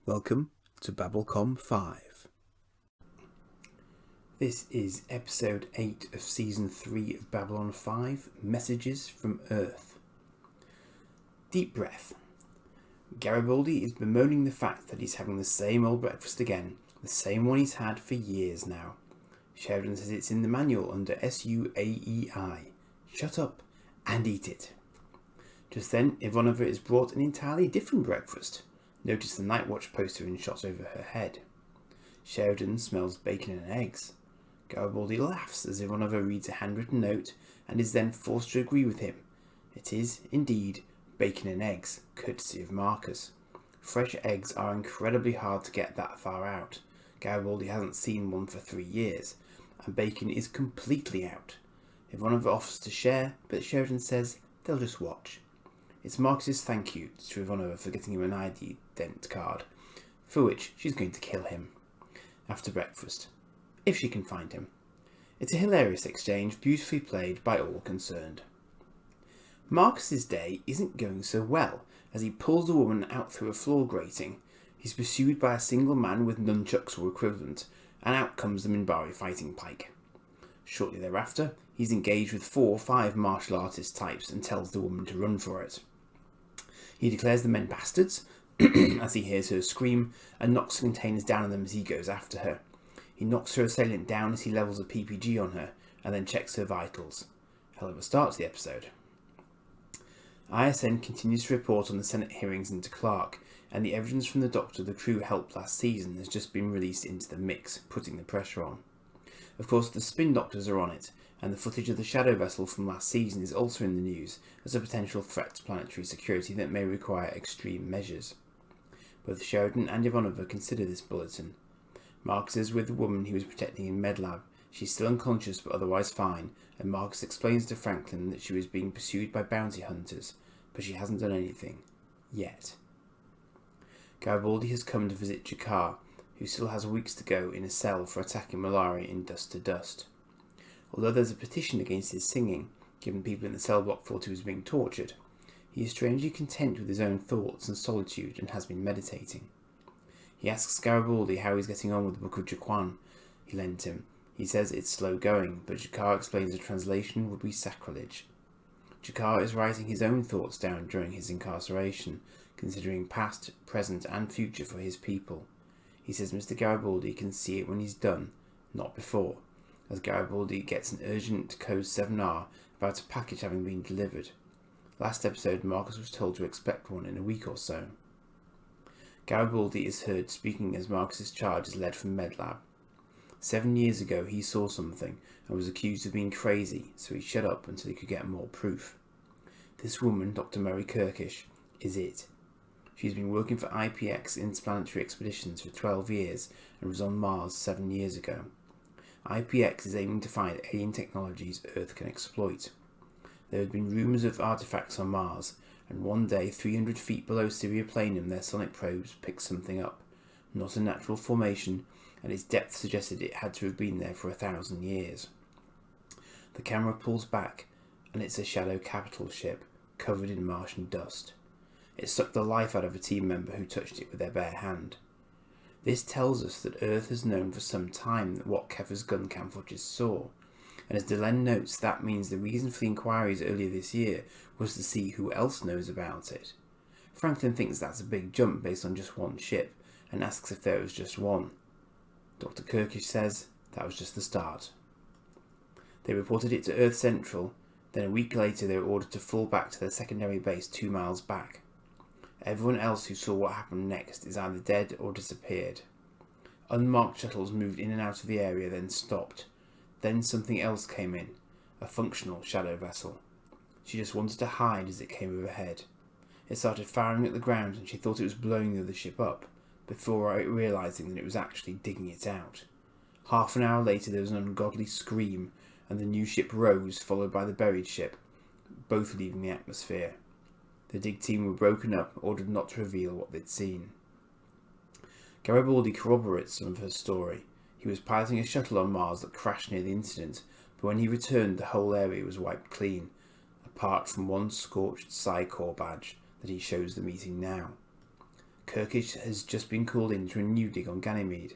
Welcome to Babblecom 5. This is episode 8 of season 3 of Babylon 5, Messages from Earth. Deep breath. Garibaldi is bemoaning the fact that he's having the same old breakfast again, the same one he's had for years now. Sheridan says it's in the manual under S03E08. Shut up and eat it. Just then, Ivanova is brought an entirely different breakfast. Notice the Night Watch poster in shot over her head. Sheridan smells bacon and eggs. Garibaldi laughs as Ivanova reads a handwritten note and is then forced to agree with him. It is, indeed, bacon and eggs, courtesy of Marcus. Fresh eggs are incredibly hard to get that far out. Garibaldi hasn't seen one for 3 years, and bacon is completely out. Ivanova offers to share, but Sheridan says they'll just watch. It's Marcus's thank you to Ivanova for getting him an ID dent card, for which she's going to kill him after breakfast, if she can find him. It's a hilarious exchange, beautifully played by all concerned. Marcus's day isn't going so well as he pulls a woman out through a floor grating. He's pursued by a single man with nunchucks or equivalent, and out comes the Minbari fighting pike. Shortly thereafter, he's engaged with 4 or 5 martial artist types and tells the woman to run for it. He declares the men bastards as he hears her scream and knocks the containers down on them as he goes after her. He knocks her assailant down as he levels a PPG on her and then checks her vitals. Hell of a start to the episode. ISN continues to report on the Senate hearings into Clark, and the evidence from the doctor the crew helped last season has just been released into the mix, putting the pressure on. Of course, the spin doctors are on it, and the footage of the shadow vessel from last season is also in the news as a potential threat to planetary security that may require extreme measures. Both Sheridan and Ivanova consider this bulletin. Marcus is with the woman he was protecting in Medlab. She's still unconscious but otherwise fine, and Marcus explains to Franklin that she was being pursued by bounty hunters, but she hasn't done anything. Yet. Garibaldi has come to visit Jakar, who still has weeks to go in a cell for attacking malaria in Dust to Dust. Although there's a petition against his singing, given people in the cell block thought he was being tortured, he is strangely content with his own thoughts and solitude and has been meditating. He asks Garibaldi how he's getting on with the Book of Jaquan he lent him. He says it's slow going, but Jakar explains the translation would be sacrilege. Jakar is writing his own thoughts down during his incarceration, considering past, present and future for his people. He says Mr. Garibaldi can see it when he's done, not before, as Garibaldi gets an urgent Code 7R about a package having been delivered. Last episode, Marcus was told to expect one in a week or so. Garibaldi is heard speaking as Marcus's charge is led from Medlab. 7 years ago he saw something and was accused of being crazy, so he shut up until he could get more proof. This woman, Dr. Mary Kirkish, is it. She's been working for IPX interplanetary expeditions for 12 years and was on Mars 7 years ago. IPX is aiming to find alien technologies Earth can exploit. There had been rumours of artefacts on Mars, and one day 300 feet below Syria Planum their sonic probes picked something up. Not a natural formation, and its depth suggested it had to have been there for 1,000 years. The camera pulls back, and it's a shadow capital ship, covered in Martian dust. It sucked the life out of a team member who touched it with their bare hand. This tells us that Earth has known for some time that what Keffer's gun cam footage saw, and as Delenn notes, that means the reason for the inquiries earlier this year was to see who else knows about it. Franklin thinks that's a big jump based on just one ship, and asks if there was just one. Dr. Kirkish says that was just the start. They reported it to Earth Central, then a week later they were ordered to fall back to their secondary base 2 miles back. Everyone else who saw what happened next is either dead or disappeared. Unmarked shuttles moved in and out of the area, then stopped. Then something else came in, a functional shadow vessel. She just wanted to hide as it came overhead. It started firing at the ground and she thought it was blowing the other ship up, before realising that it was actually digging it out. Half an hour later there was an ungodly scream, and the new ship rose, followed by the buried ship, both leaving the atmosphere. The dig team were broken up, ordered not to reveal what they'd seen. Garibaldi corroborates some of her story. He was piloting a shuttle on Mars that crashed near the incident, but when he returned the whole area was wiped clean, apart from one scorched Psi Corps badge that he shows the meeting now. Kirkish has just been called in to a new dig on Ganymede,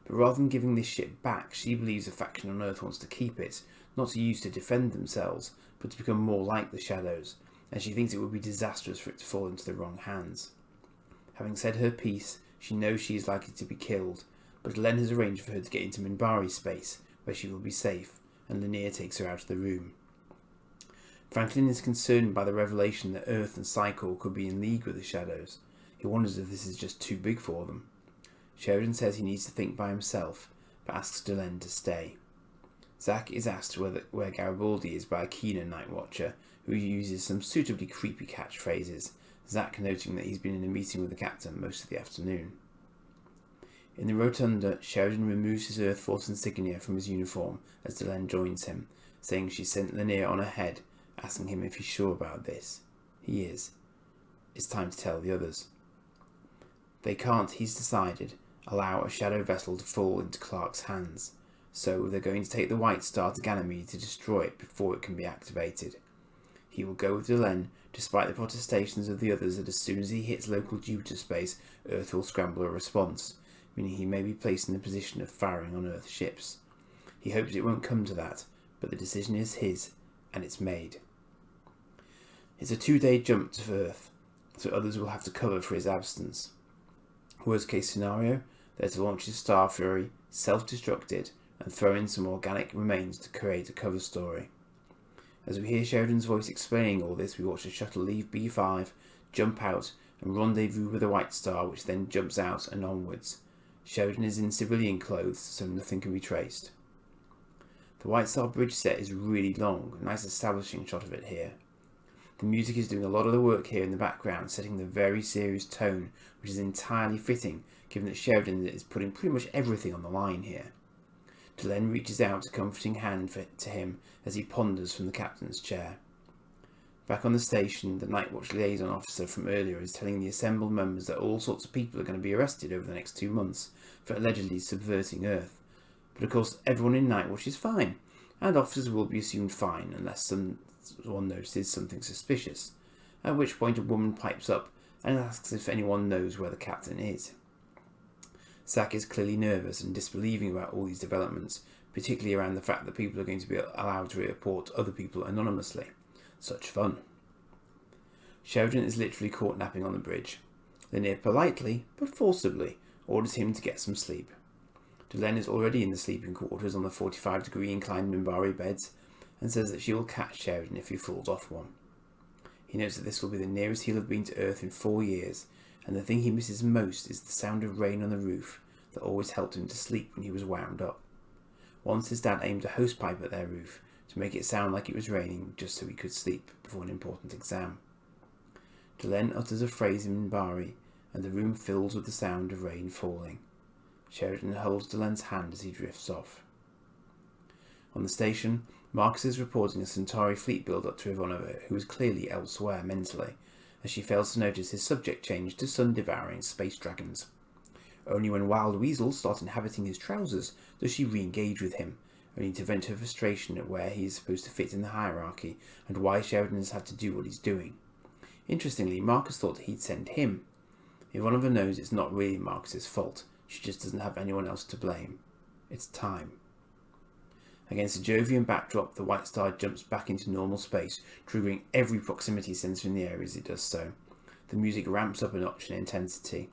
but rather than giving this ship back, she believes a faction on Earth wants to keep it, not to use to defend themselves, but to become more like the Shadows, and she thinks it would be disastrous for it to fall into the wrong hands. Having said her piece, she knows she is likely to be killed, but Len has arranged for her to get into Minbari's space, where she will be safe, and Lanier takes her out of the room. Franklin is concerned by the revelation that Earth and Psychor could be in league with the Shadows. He wonders if this is just too big for them. Sheridan says he needs to think by himself, but asks Delenn to stay. Zack is asked where Garibaldi is by a keener night watcher, who uses some suitably creepy catchphrases, Zack noting that he's been in a meeting with the captain most of the afternoon. In the rotunda, Sheridan removes his Earth Force insignia from his uniform as Delenn joins him, saying she sent Lanier on ahead, asking him if he's sure about this. He is. It's time to tell the others. They can't, he's decided, allow a shadow vessel to fall into Clark's hands, so they're going to take the White Star to Ganymede to destroy it before it can be activated. He will go with Delenn, despite the protestations of the others that as soon as he hits local Jupiter space, Earth will scramble a response, meaning he may be placed in the position of firing on Earth ships. He hopes it won't come to that, but the decision is his, and it's made. It's a 2-day jump to Earth, so others will have to cover for his absence. Worst case scenario, they're to launch his Star Fury, self-destructed, and throw in some organic remains to create a cover story. As we hear Sheridan's voice explaining all this, we watch the shuttle leave B5, jump out, and rendezvous with the White Star, which then jumps out and onwards. Sheridan is in civilian clothes, so nothing can be traced. The White Star bridge set is really long, a nice establishing shot of it here. The music is doing a lot of the work here in the background, setting the very serious tone, which is entirely fitting, given that Sheridan is putting pretty much everything on the line here. Delenn reaches out a comforting hand to him as he ponders from the captain's chair. Back on the station, the Night Watch liaison officer from earlier is telling the assembled members that all sorts of people are going to be arrested over the next 2 months for allegedly subverting Earth. But of course, everyone in Night Watch is fine, and officers will be assumed fine unless someone notices something suspicious, at which point a woman pipes up and asks if anyone knows where the captain is. Zack is clearly nervous and disbelieving about all these developments, particularly around the fact that people are going to be allowed to report other people anonymously. Such fun. Sheridan is literally caught napping on the bridge. Lanier politely, but forcibly, orders him to get some sleep. Delenn is already in the sleeping quarters on the 45-degree inclined Minbari beds, and says that she will catch Sheridan if he falls off one. He notes that this will be the nearest he'll have been to Earth in 4 years, and the thing he misses most is the sound of rain on the roof that always helped him to sleep when he was wound up. Once his dad aimed a hosepipe at their roof to make it sound like it was raining just so he could sleep before an important exam. Delenn utters a phrase in Minbari, and the room fills with the sound of rain falling. Sheridan holds Delenn's hand as he drifts off. On the station, Marcus is reporting a Centauri fleet build-up to Ivanova, who is clearly elsewhere mentally, as she fails to notice his subject change to sun-devouring space dragons. Only when wild weasels start inhabiting his trousers does she re-engage with him, only to vent her frustration at where he is supposed to fit in the hierarchy and why Sheridan has had to do what he's doing. Interestingly, Marcus thought he'd send him. Ivanova knows it's not really Marcus's fault, she just doesn't have anyone else to blame. It's time. Against a Jovian backdrop, the White Star jumps back into normal space, triggering every proximity sensor in the air as it does so. The music ramps up a notch in intensity.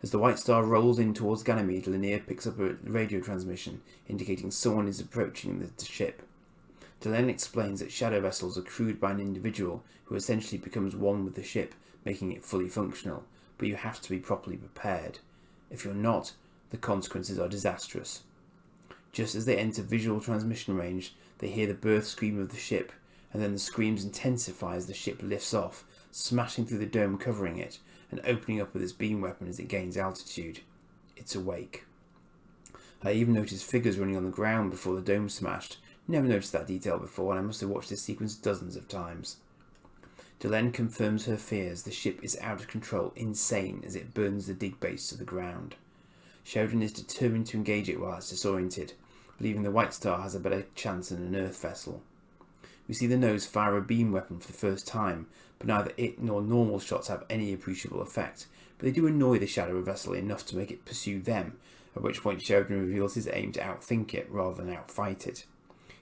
As the White Star rolls in towards Ganymede, Lanier picks up a radio transmission, indicating someone is approaching the ship. Delenn explains that shadow vessels are crewed by an individual who essentially becomes one with the ship, making it fully functional, but you have to be properly prepared. If you're not, the consequences are disastrous. Just as they enter visual transmission range, they hear the birth scream of the ship, and then the screams intensify as the ship lifts off, smashing through the dome covering it, and opening up with its beam weapon as it gains altitude. It's awake. I even noticed figures running on the ground before the dome smashed. Never noticed that detail before, and I must have watched this sequence dozens of times. Delenn confirms her fears. The ship is out of control, insane, as it burns the dig base to the ground. Sheridan is determined to engage it while it's disoriented, believing the White Star has a better chance than an Earth vessel. We see the nose fire a beam weapon for the first time, but neither it nor normal shots have any appreciable effect, but they do annoy the shadow vessel enough to make it pursue them, at which point Sheridan reveals his aim to outthink it rather than outfight it.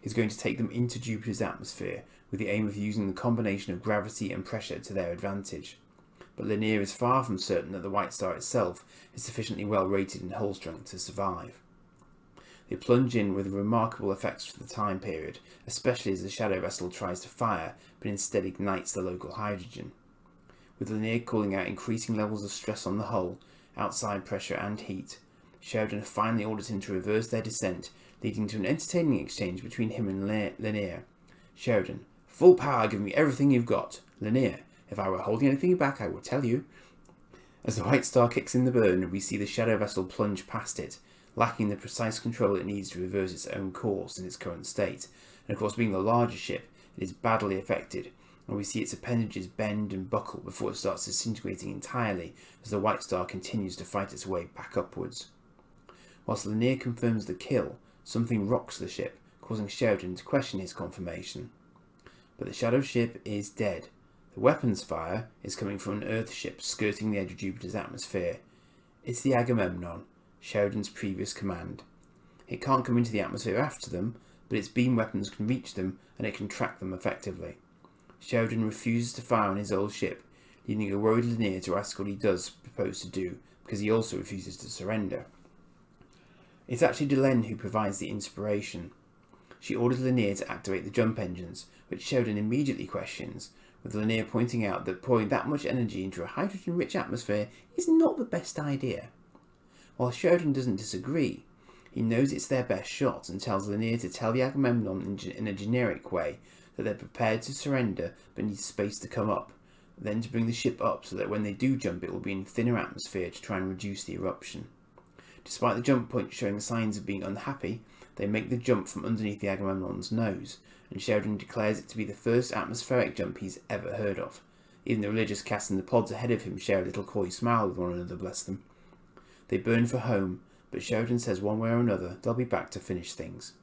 He's going to take them into Jupiter's atmosphere with the aim of using the combination of gravity and pressure to their advantage. But Lanier is far from certain that the White Star itself is sufficiently well rated in hull strength to survive. They plunge in with remarkable effects for the time period, especially as the shadow vessel tries to fire but instead ignites the local hydrogen. With Lanier calling out increasing levels of stress on the hull, outside pressure and heat, Sheridan finally orders him to reverse their descent, leading to an entertaining exchange between him and Lanier. Sheridan: "Full power, give me everything you've got." Lanier: "If I were holding anything back, I would tell you." As the White Star kicks in the burn, we see the shadow vessel plunge past it, lacking the precise control it needs to reverse its own course in its current state, and of course being the larger ship, it is badly affected, and we see its appendages bend and buckle before it starts disintegrating entirely as the White Star continues to fight its way back upwards. Whilst Lanier confirms the kill, something rocks the ship, causing Sheridan to question his confirmation. But the shadow ship is dead. The weapons fire is coming from an Earth ship skirting the edge of Jupiter's atmosphere. It's the Agamemnon, Sheridan's previous command. It can't come into the atmosphere after them, but its beam weapons can reach them and it can track them effectively. Sheridan refuses to fire on his old ship, leading a worried Lanier to ask what he does propose to do, because he also refuses to surrender. It's actually Delenn who provides the inspiration. She orders Lanier to activate the jump engines, which Sheridan immediately questions, with Lanier pointing out that pouring that much energy into a hydrogen-rich atmosphere is not the best idea. While Sheridan doesn't disagree, he knows it's their best shot and tells Lanier to tell the Agamemnon in a generic way that they're prepared to surrender but need space to come up, then to bring the ship up so that when they do jump it will be in thinner atmosphere to try and reduce the eruption. Despite the jump point showing signs of being unhappy, they make the jump from underneath the Agamemnon's nose, and Sheridan declares it to be the first atmospheric jump he's ever heard of. Even the religious cast in the pods ahead of him share a little coy smile with one another, bless them. They burn for home, but Sheridan says one way or another they'll be back to finish things.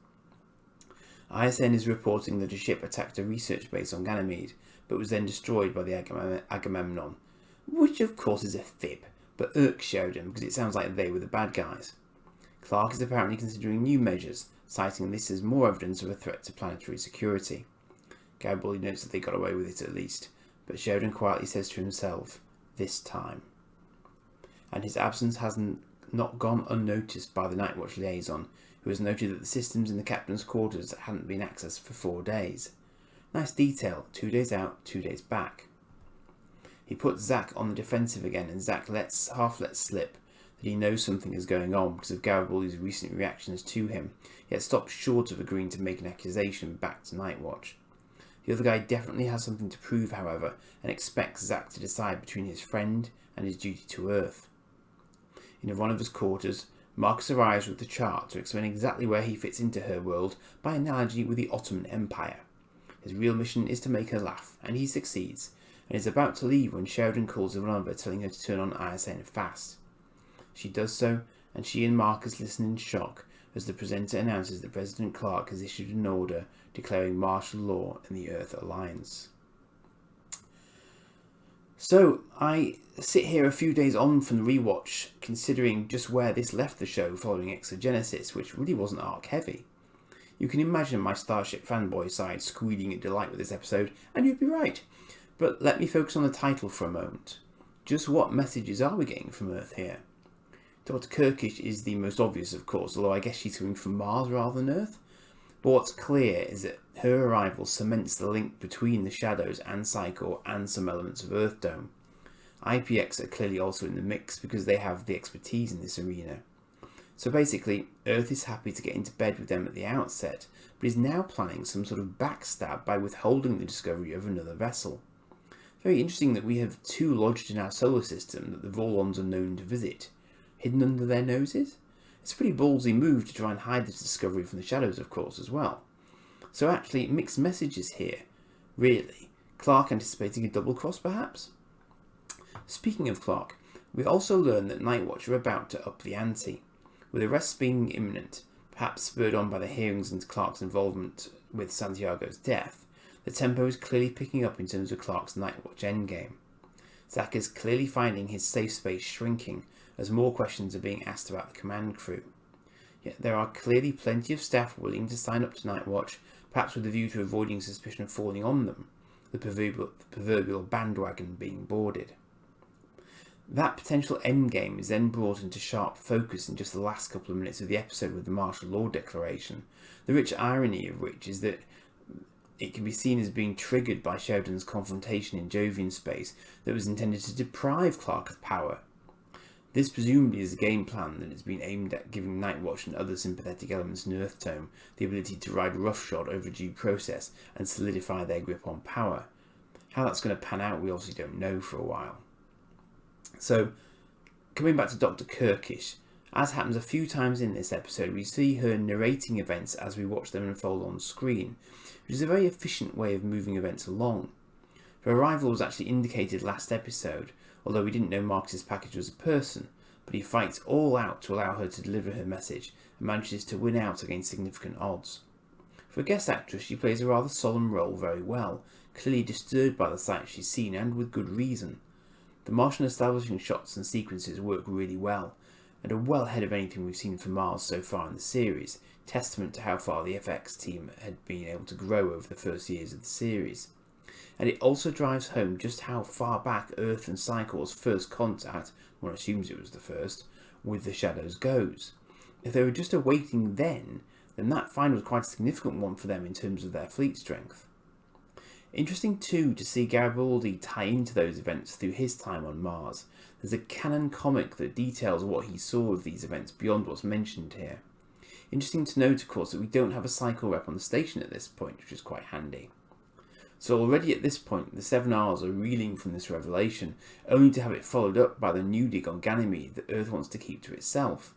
ISN is reporting that a ship attacked a research base on Ganymede, but was then destroyed by the Agamemnon, which of course is a fib, but irks Sheridan because it sounds like they were the bad guys. Clark is apparently considering new measures, citing this as more evidence of a threat to planetary security. Garibaldi notes that they got away with it at least, but Sheridan quietly says to himself, "This time." And his absence has not gone unnoticed by the Night Watch liaison, who has noted that the systems in the captain's quarters hadn't been accessed for 4 days. Nice detail, 2 days out, 2 days back. He puts Zack on the defensive again, and Zack half lets slip that he knows something is going on because of Garibaldi's recent reactions to him, yet stops short of agreeing to make an accusation back to Night Watch. The other guy definitely has something to prove, however, and expects Zack to decide between his friend and his duty to Earth. In Ironiva's quarters, Marcus arrives with the chart to explain exactly where he fits into her world by analogy with the Ottoman Empire. His real mission is to make her laugh, and he succeeds, and is about to leave when Sheridan calls Ivanova telling her to turn on ISN fast. She does so, and she and Marcus listen in shock as the presenter announces that President Clark has issued an order declaring martial law in the Earth Alliance. So, I sit here a few days on from the rewatch, considering just where this left the show following Exogenesis, which really wasn't arc-heavy. You can imagine my Starship fanboy side squealing in delight with this episode, and you'd be right. But let me focus on the title for a moment. Just what messages are we getting from Earth here? Dr. Kirkish is the most obvious, of course, although I guess she's coming from Mars rather than Earth. But what's clear is that her arrival cements the link between the Shadows and Psychor and some elements of Earthdome. IPX are clearly also in the mix because they have the expertise in this arena. So basically, Earth is happy to get into bed with them at the outset, but is now planning some sort of backstab by withholding the discovery of another vessel. Very interesting that we have 2 lodged in our solar system that the Vorlons are known to visit, hidden under their noses. It's a pretty ballsy move to try and hide this discovery from the Shadows, of course, as well. So actually, mixed messages here. Really. Clark anticipating a double cross, perhaps? Speaking of Clark, we also learn that Night Watch are about to up the ante. With arrests being imminent, perhaps spurred on by the hearings into Clark's involvement with Santiago's death, the tempo is clearly picking up in terms of Clark's Night Watch endgame. Zach is clearly finding his safe space shrinking as more questions are being asked about the command crew. Yet there are clearly plenty of staff willing to sign up to Night Watch, perhaps with a view to avoiding suspicion falling on them, the proverbial bandwagon being boarded. That potential endgame is then brought into sharp focus in just the last couple of minutes of the episode with the martial law declaration, the rich irony of which is that it can be seen as being triggered by Sheridan's confrontation in Jovian space that was intended to deprive Clark of power. This presumably is a game plan that has been aimed at giving Night Watch and other sympathetic elements in Earth Tome the ability to ride roughshod over due process and solidify their grip on power. How that's going to pan out we obviously don't know for a while. So, coming back to Dr. Kirkish, as happens a few times in this episode, we see her narrating events as we watch them unfold on screen, which is a very efficient way of moving events along. Her arrival was actually indicated last episode, although we didn't know Marcus's package was a person, but he fights all out to allow her to deliver her message and manages to win out against significant odds. For a guest actress, she plays a rather solemn role very well, clearly disturbed by the sights she's seen and with good reason. The Martian establishing shots and sequences work really well, and are well ahead of anything we've seen from Mars so far in the series, testament to how far the FX team had been able to grow over the first years of the series. And it also drives home just how far back Earth and Cycle's first contact, one assumes it was the first, with the Shadows goes. If they were just awaiting then that find was quite a significant one for them in terms of their fleet strength. Interesting too to see Garibaldi tie into those events through his time on Mars. There's a canon comic that details what he saw of these events beyond what's mentioned here. Interesting to note, of course, that we don't have a Cycle rep on the station at this point, which is quite handy. So already at this point, the 7Rs are reeling from this revelation, only to have it followed up by the new dig on Ganymede that Earth wants to keep to itself.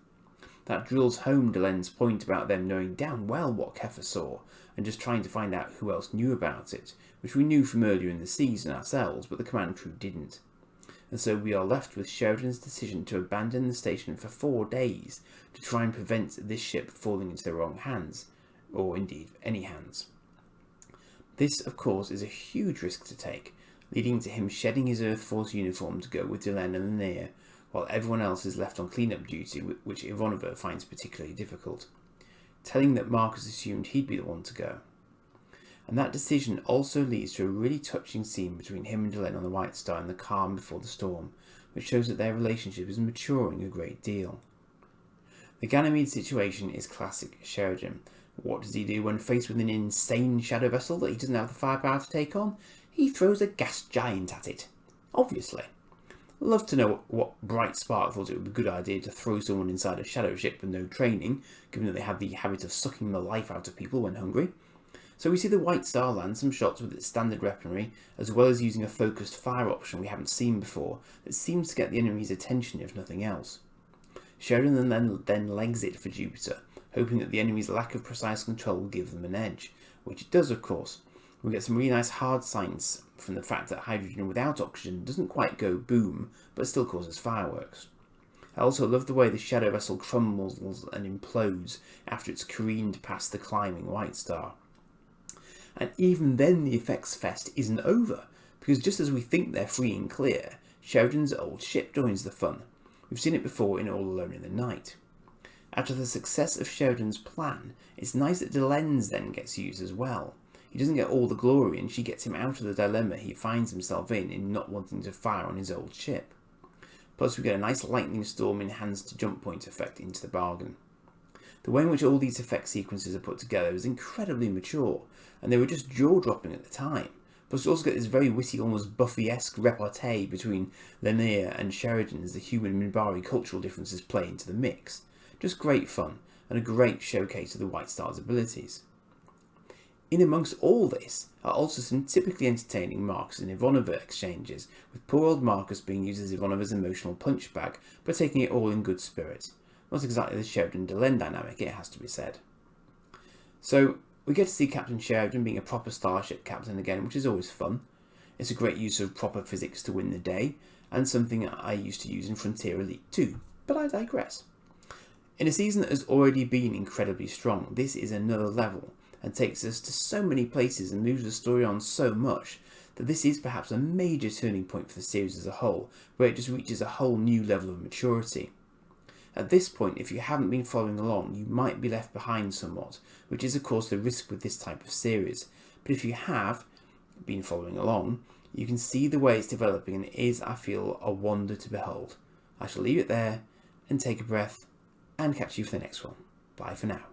That drills home Delen's point about them knowing damn well what Kepha saw, and just trying to find out who else knew about it, which we knew from earlier in the season ourselves, but the command crew didn't. And so we are left with Sheridan's decision to abandon the station for 4 days to try and prevent this ship falling into the wrong hands, or indeed any hands. This, of course, is a huge risk to take, leading to him shedding his Earth Force uniform to go with Delenn and Linnea, while everyone else is left on cleanup duty, which Ivanova finds particularly difficult, telling that Marcus assumed he'd be the one to go. And that decision also leads to a really touching scene between him and Delenn on the White Star in the calm before the storm, which shows that their relationship is maturing a great deal. The Ganymede situation is classic Sheridan. What does he do when faced with an insane shadow vessel that he doesn't have the firepower to take on? He throws a gas giant at it. Obviously. I'd love to know what bright spark thought it would be a good idea to throw someone inside a shadow ship with no training, given that they have the habit of sucking the life out of people when hungry. So we see the White Star land some shots with its standard weaponry, as well as using a focused fire option we haven't seen before that seems to get the enemy's attention if nothing else. Sheridan then legs it for Jupiter, hoping that the enemy's lack of precise control will give them an edge, which it does of course. We get some really nice hard signs from the fact that hydrogen without oxygen doesn't quite go boom, but still causes fireworks. I also love the way the shadow vessel crumbles and implodes after it's careened past the climbing White Star. And even then the effects fest isn't over, because just as we think they're free and clear, Sheridan's old ship joins the fun. We've seen it before in All Alone in the Night. After the success of Sheridan's plan, it's nice that Delenn's then gets used as well. He doesn't get all the glory, and she gets him out of the dilemma he finds himself in not wanting to fire on his old ship. Plus we get a nice lightning storm enhanced to jump point effect into the bargain. The way in which all these effect sequences are put together is incredibly mature, and they were just jaw-dropping at the time. Plus we also get this very witty, almost Buffy-esque repartee between Linnea and Sheridan as the human and Minbari cultural differences play into the mix. Just great fun, and a great showcase of the White Star's abilities. In amongst all this are also some typically entertaining Marcus and Ivanova exchanges, with poor old Marcus being used as Ivanova's emotional punch bag, but taking it all in good spirits. Not exactly the Sheridan-Delenn dynamic, it has to be said. So, we get to see Captain Sheridan being a proper starship captain again, which is always fun. It's a great use of proper physics to win the day, and something I used to use in Frontier Elite 2, but I digress. In a season that has already been incredibly strong, this is another level, and takes us to so many places and moves the story on so much that this is perhaps a major turning point for the series as a whole, where it just reaches a whole new level of maturity. At this point, if you haven't been following along, you might be left behind somewhat, which is of course the risk with this type of series. But if you have been following along, you can see the way it's developing, and it is, I feel, a wonder to behold. I shall leave it there and take a breath and catch you for the next one. Bye for now.